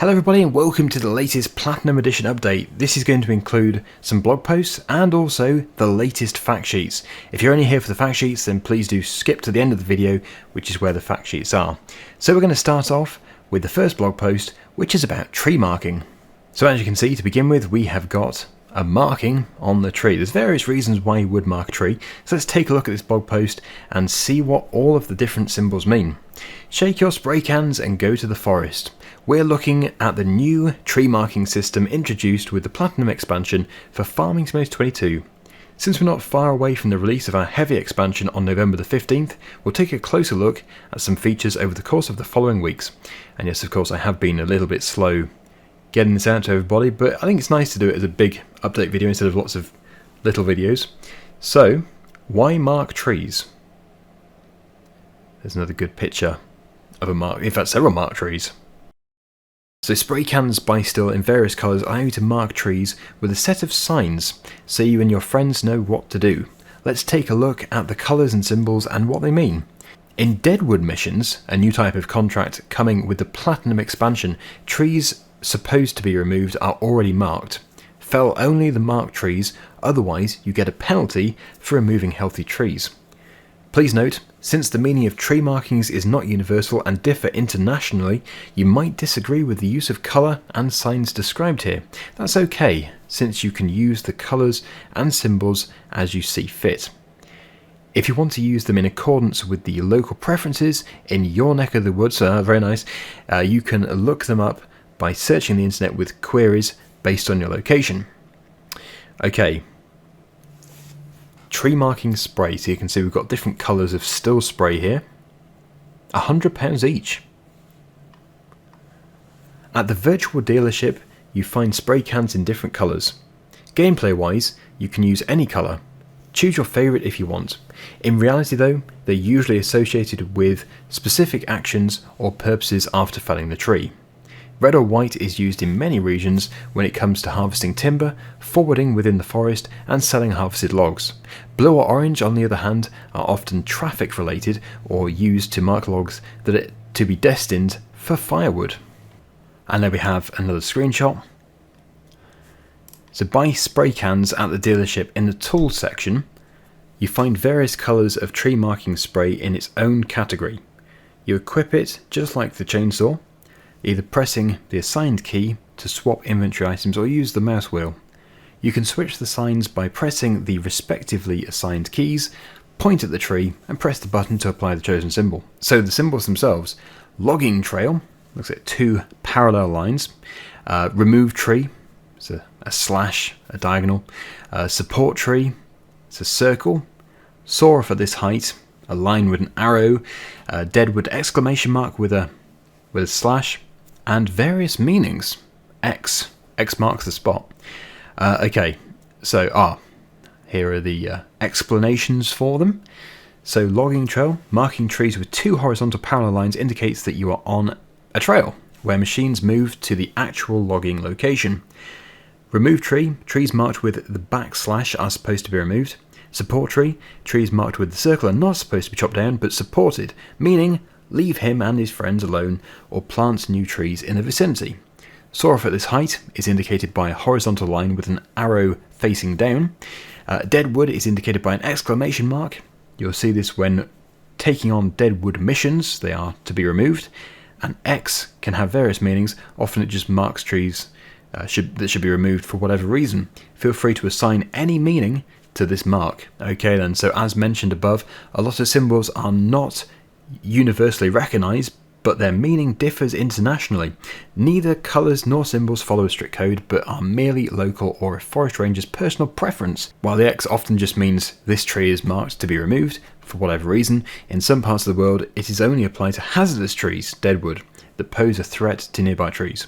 Hello everybody and welcome to the latest Platinum Edition update. This is going to include some blog posts and also the latest fact sheets. If you're only here for the fact sheets, then please do skip to the end of the video, which is where the fact sheets are. So we're going to start off with the first blog post, which is about tree marking. So as you can see, to begin with, we have got a marking on the tree. There's various reasons why you would mark a tree, so let's take a look at this blog post and see what all of the different symbols mean. Shake your spray cans and go to the forest. We're looking at the new tree marking system introduced with the Platinum expansion for Farming Simulator 22. Since we're not far away from the release of our heavy expansion on November the 15th, we'll take a closer look at some features over the course of the following weeks. And yes, of course, I have been a little bit slow getting this out to everybody, but I think it's nice to do it as a big update video instead of lots of little videos. So, why mark trees? There's another good picture of a mark, in fact several marked trees. So spray cans by Still in various colours allow you to mark trees with a set of signs so you and your friends know what to do. Let's take a look at the colours and symbols and what they mean. In Deadwood missions, a new type of contract coming with the Platinum expansion, trees supposed to be removed are already marked. Fell only the marked trees, otherwise you get a penalty for removing healthy trees. Please note, since the meaning of tree markings is not universal and differ internationally, you might disagree with the use of colour and signs described here. That's okay, since you can use the colours and symbols as you see fit. If you want to use them in accordance with the local preferences in your neck of the woods, very nice, you can look them up by searching the internet with queries based on your location. Okay. Tree marking spray, so you can see we've got different colours of still spray here. £100 each. At the virtual dealership you find spray cans in different colours. Gameplay wise you can use any colour. Choose your favourite if you want. In reality though, they're usually associated with specific actions or purposes after felling the tree. Red or white is used in many regions when it comes to harvesting timber, forwarding within the forest and selling harvested logs. Blue or orange, on the other hand, are often traffic related or used to mark logs that are to be destined for firewood. And there we have another screenshot. So buy spray cans at the dealership. In the tools section, you find various colours of tree marking spray in its own category. You equip it just like the chainsaw, either pressing the assigned key to swap inventory items or use the mouse wheel. You can switch the signs by pressing the respectively assigned keys, point at the tree and press the button to apply the chosen symbol. So the symbols themselves: logging trail, looks like two parallel lines, remove tree, it's a slash, a diagonal, support tree, it's a circle, saw off at this height, a line with an arrow, deadwood exclamation mark with a slash, and various meanings. X marks the spot. Okay, so here are the explanations for them. So logging trail, marking trees with two horizontal parallel lines indicates that you are on a trail where machines move to the actual logging location. Remove tree, trees marked with the backslash are supposed to be removed. Support tree, trees marked with the circle are not supposed to be chopped down but supported, meaning leave him and his friends alone or plant new trees in the vicinity. Saw off at this height is indicated by a horizontal line with an arrow facing down. Deadwood is indicated by an exclamation mark. You'll see this when taking on deadwood missions, they are to be removed. And X can have various meanings, often it just marks trees that should be removed for whatever reason. Feel free to assign any meaning to this mark. Okay then, so as mentioned above, a lot of symbols are not universally recognised, but their meaning differs internationally. Neither colours nor symbols follow a strict code, but are merely local or a forest ranger's personal preference. While the X often just means this tree is marked to be removed, for whatever reason, in some parts of the world it is only applied to hazardous trees, deadwood, that pose a threat to nearby trees.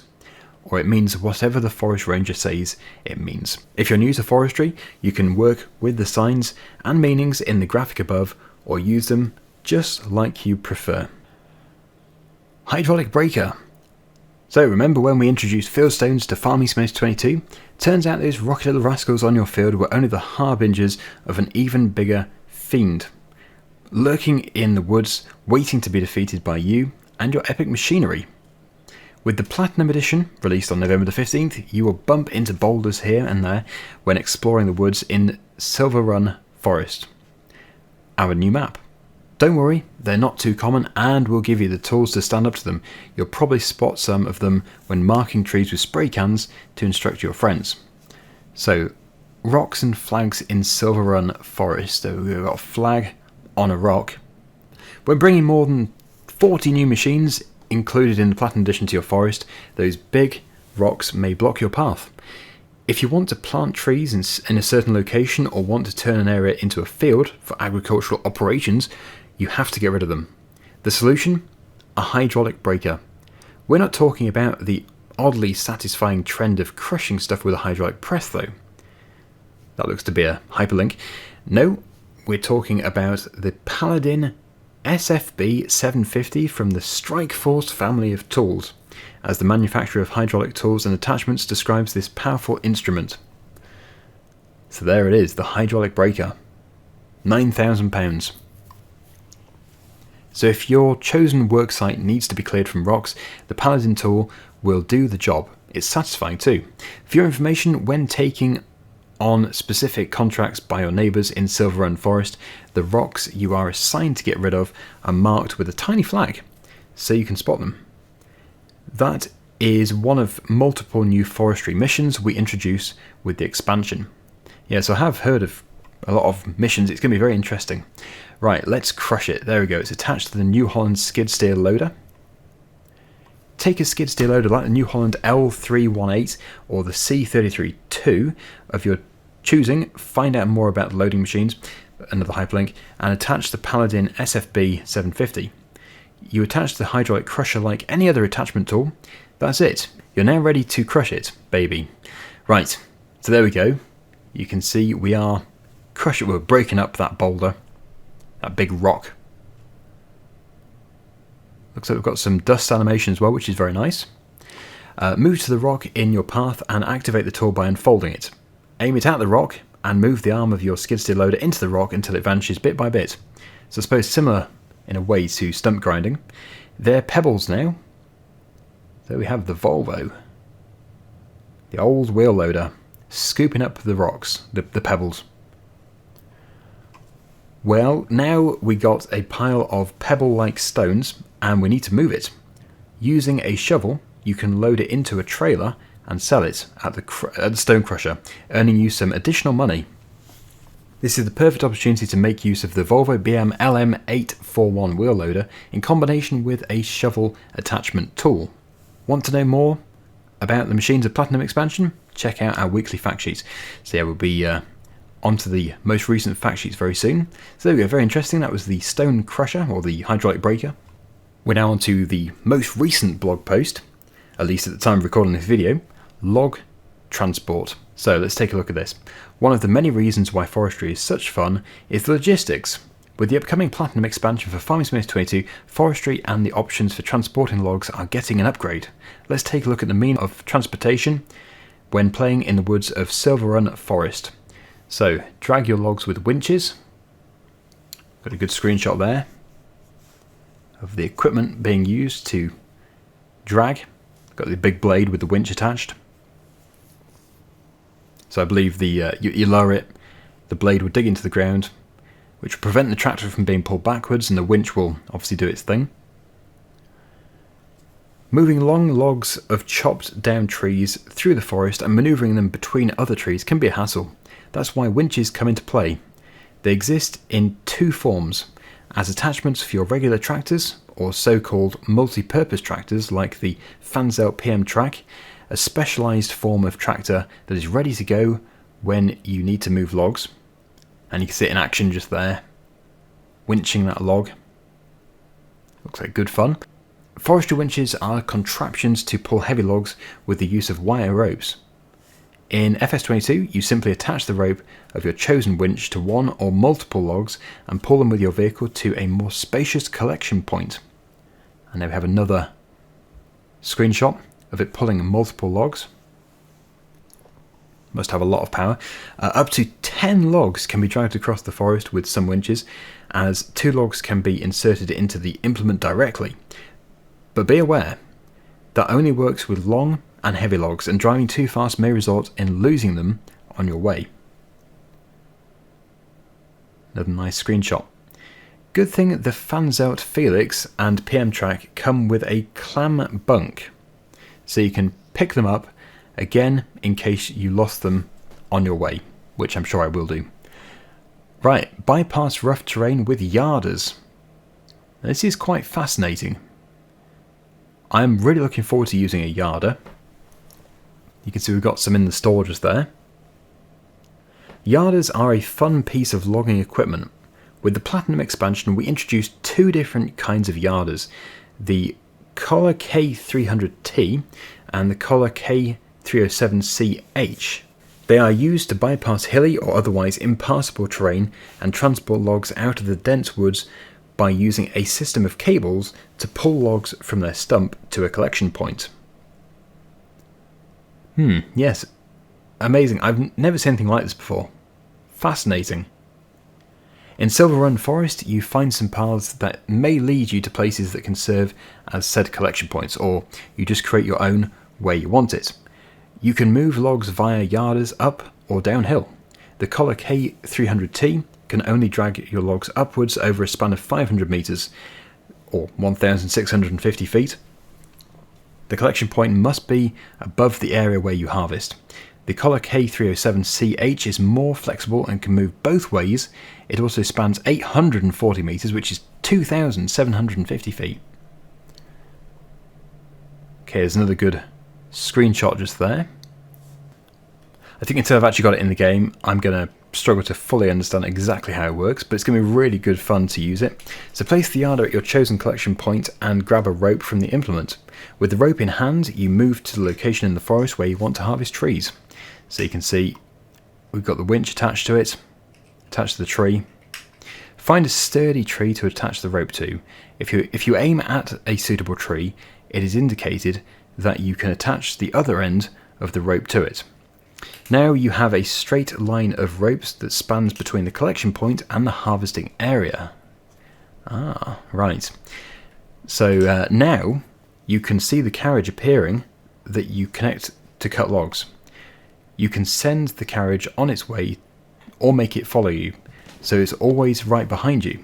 Or it means whatever the forest ranger says it means. If you're new to forestry, you can work with the signs and meanings in the graphic above, or use them just like you prefer. Hydraulic breaker. So remember when we introduced fieldstones to Farming Simulator 22? Turns out those rocky little rascals on your field were only the harbingers of an even bigger fiend, lurking in the woods, waiting to be defeated by you and your epic machinery. With the Platinum Edition, released on November the 15th, you will bump into boulders here and there when exploring the woods in Silver Run Forest, our new map. Don't worry, they're not too common, and we'll give you the tools to stand up to them. You'll probably spot some of them when marking trees with spray cans to instruct your friends. So, rocks and flags in Silver Run Forest. So we've got a flag on a rock. We're bringing more than 40 new machines included in the Platinum Edition to your forest. Those big rocks may block your path. If you want to plant trees in a certain location or want to turn an area into a field for agricultural operations, you have to get rid of them. The solution? A hydraulic breaker. We're not talking about the oddly satisfying trend of crushing stuff with a hydraulic press though. That looks to be a hyperlink. No, we're talking about the Paladin SFB 750 from the Strikeforce family of tools, as the manufacturer of hydraulic tools and attachments describes this powerful instrument. So there it is, the hydraulic breaker. £9,000. So if your chosen worksite needs to be cleared from rocks, the Paladin tool will do the job. It's satisfying too. For your information, when taking on specific contracts by your neighbours in Silver Run Forest, the rocks you are assigned to get rid of are marked with a tiny flag, so you can spot them. That is one of multiple new forestry missions we introduce with the expansion. Yes, I have heard of a lot of missions. It's going to be very interesting. Right, let's crush it. There we go. It's attached to the New Holland skid steer loader. Take a skid steer loader like the New Holland L318 or the C33-2 of your choosing. Find out more about the loading machines, another hyperlink, and attach the Paladin SFB 750. You attach the hydraulic crusher like any other attachment tool. That's it. You're now ready to crush it, baby. Right, so there we go. You can see we are crushing, we're breaking up that boulder, that big rock. Looks like we've got some dust animation as well, which is very nice. Move to the rock in your path and activate the tool by unfolding it. Aim it at the rock and move the arm of your skid steer loader into the rock until it vanishes bit by bit. So I suppose similar in a way to stump grinding. They're pebbles now. So we have the Volvo, the old wheel loader, scooping up the rocks, the pebbles. Well, now we got a pile of pebble-like stones and we need to move it. Using a shovel, you can load it into a trailer and sell it at the stone crusher, earning you some additional money. This is the perfect opportunity to make use of the Volvo BM LM841 wheel loader in combination with a shovel attachment tool. Want to know more about the Machines of Platinum expansion? Check out our weekly fact sheets. So yeah, we'll be onto the most recent fact sheets very soon. So there we go, very interesting. That was the stone crusher, or the hydraulic breaker. We're now on to the most recent blog post, at least at the time of recording this video, log transport. So let's take a look at this. One of the many reasons why forestry is such fun is the logistics. With the upcoming Platinum expansion for Farming Simulator 22, forestry and the options for transporting logs are getting an upgrade. Let's take a look at the means of transportation when playing in the woods of Silver Run Forest. So, drag your logs with winches. Got a good screenshot there of the equipment being used to drag. Got the big blade with the winch attached. So I believe you lower it, the blade will dig into the ground, which will prevent the tractor from being pulled backwards, and the winch will obviously do its thing. Moving long logs of chopped down trees through the forest and manoeuvring them between other trees can be a hassle. That's why winches come into play. They exist in two forms, as attachments for your regular tractors, or so-called multi-purpose tractors like the Fanzelt PM Track, a specialised form of tractor that is ready to go when you need to move logs. And you can see it in action just there, winching that log. Looks like good fun. Forestry winches are contraptions to pull heavy logs with the use of wire ropes. In FS22, you simply attach the rope of your chosen winch to one or multiple logs and pull them with your vehicle to a more spacious collection point. And there we have another screenshot of it pulling multiple logs. Must have a lot of power. Up to 10 logs can be dragged across the forest with some winches, as 2 logs can be inserted into the implement directly. But be aware, that only works with long and heavy logs, and driving too fast may result in losing them on your way. Another nice screenshot. Good thing the Fanzelt Felix and PM Track come with a clam bunk, so you can pick them up again in case you lost them on your way, which I'm sure I will do. Right, bypass rough terrain with yarders. This is quite fascinating. I'm really looking forward to using a yarder. You can see we've got some in the store just there. Yarders are a fun piece of logging equipment. With the Platinum expansion, we introduced two different kinds of yarders, the Collar K300T and the Collar K307CH. They are used to bypass hilly or otherwise impassable terrain and transport logs out of the dense woods by using a system of cables to pull logs from their stump to a collection point. Yes, amazing. I've never seen anything like this before. Fascinating. In Silver Run Forest, you find some paths that may lead you to places that can serve as said collection points, or you just create your own where you want it. You can move logs via yarders up or downhill. The Collar K300T can only drag your logs upwards over a span of 500 metres, or 1,650 feet. The collection point must be above the area where you harvest. The Collar K307CH is more flexible and can move both ways. It also spans 840 metres, which is 2,750 feet. Okay, there's another good screenshot just there. I think until I've actually got it in the game, I'm going to struggle to fully understand exactly how it works, but it's going to be really good fun to use it. So place the yarder at your chosen collection point and grab a rope from the implement. With the rope in hand, you move to the location in the forest where you want to harvest trees. So you can see we've got the winch attached to it, attached to the tree. Find a sturdy tree to attach the rope to. If you aim at a suitable tree, it is indicated that you can attach the other end of the rope to it. Now you have a straight line of ropes that spans between the collection point and the harvesting area. Ah, right. So now you can see the carriage appearing that you connect to cut logs. You can send the carriage on its way or make it follow you, so it's always right behind you.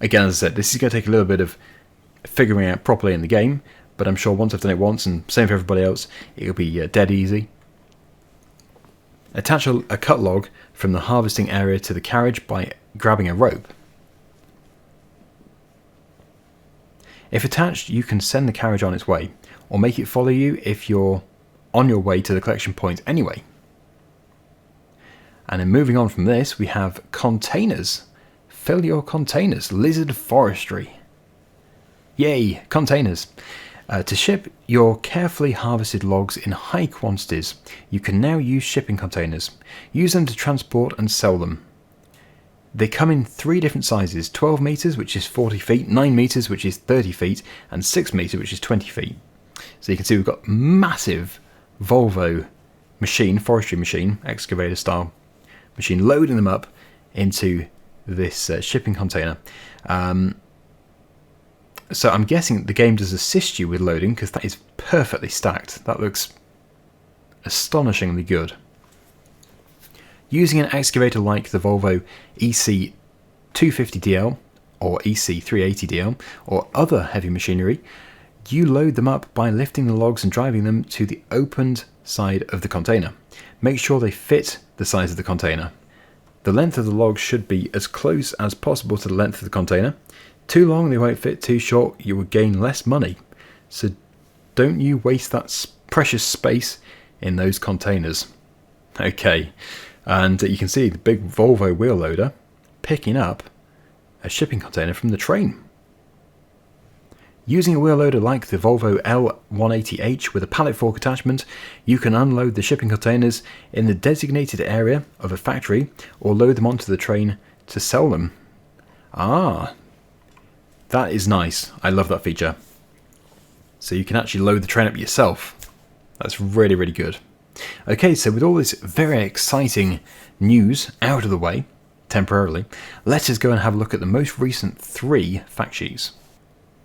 Again, as I said, this is going to take a little bit of figuring out properly in the game, but I'm sure once I've done it once, and same for everybody else, it'll be dead easy. Attach a cut log from the harvesting area to the carriage by grabbing a rope. If attached, you can send the carriage on its way, or make it follow you if you're on your way to the collection point anyway. And then moving on from this, we have containers. Fill your containers. Lizard Forestry. Yay, containers. To ship your carefully harvested logs in high quantities, you can now use shipping containers. Use them to transport and sell them. They come in 3 different sizes: 12 metres, which is 40 feet, 9 metres, which is 30 feet, and 6 metres, which is 20 feet. So you can see we've got massive Volvo machine, forestry machine, excavator style machine, loading them up into this shipping container. So I'm guessing the game does assist you with loading, because that is perfectly stacked. That looks astonishingly good. Using an excavator like the Volvo EC250DL or EC380DL or other heavy machinery, you load them up by lifting the logs and driving them to the opened side of the container. Make sure they fit the size of the container. The length of the logs should be as close as possible to the length of the container. Too long, they won't fit. Too short, you will gain less money. So don't you waste that precious space in those containers. Okay, and you can see the big Volvo wheel loader picking up a shipping container from the train. Using a wheel loader like the Volvo L180H with a pallet fork attachment, you can unload the shipping containers in the designated area of a factory or load them onto the train to sell them. Ah, that is nice. I love that feature. So you can actually load the train up yourself. That's really, really good. Okay, so with all this very exciting news out of the way, temporarily, let us go and have a look at the most recent 3 fact sheets.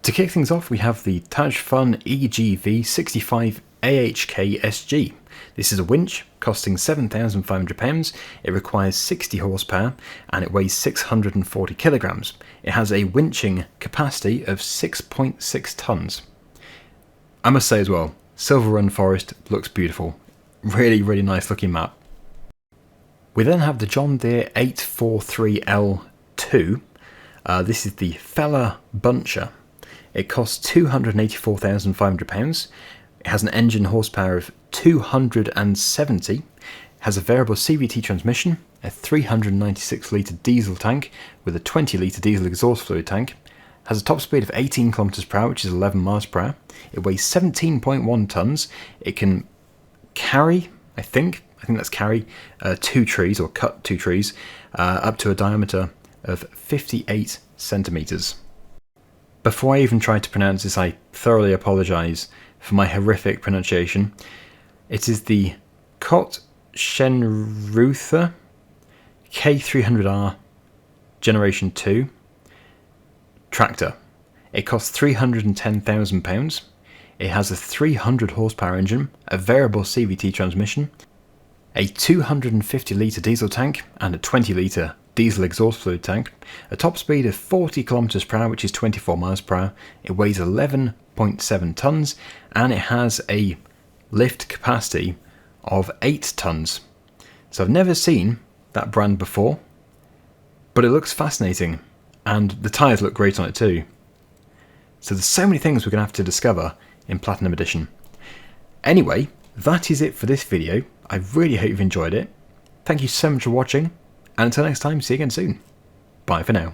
To kick things off, we have the Tajfun EGV 65 AHK SG. This is a winch costing £7,500, it requires 60 horsepower and it weighs 640 kilograms. It has a winching capacity of 6.6 tonnes. I must say as well, Silver Run Forest looks beautiful. Really nice looking map. We then have the John Deere 843L2. This is the Feller Buncher. It costs £284,500. It has an engine horsepower of 270, has a variable CVT transmission, a 396 litre diesel tank with a 20 litre diesel exhaust fluid tank, has a top speed of 18 km per hour, which is 11 miles per hour. It weighs 17.1 tonnes. It can carry, I think that's carry, 2 trees, or cut 2 trees, up to a diameter of 58 centimetres. Before I even try to pronounce this, I thoroughly apologise for my horrific pronunciation. It is the Kot Shenruther K300R Generation 2 tractor. It costs £310,000. It has a 300 horsepower engine, a variable CVT transmission, a 250 litre diesel tank and a 20 litre diesel exhaust fluid tank, a top speed of 40 km per hour, which is 24 miles per hour. It weighs 11.7 tonnes and it has a lift capacity of 8 tonnes. So I've never seen that brand before, but it looks fascinating and the tyres look great on it too. So there's so many things we're going to have to discover in Platinum Edition. Anyway, that is it for this video. I really hope you've enjoyed it. Thank you so much for watching, and until next time, see you again soon. Bye for now.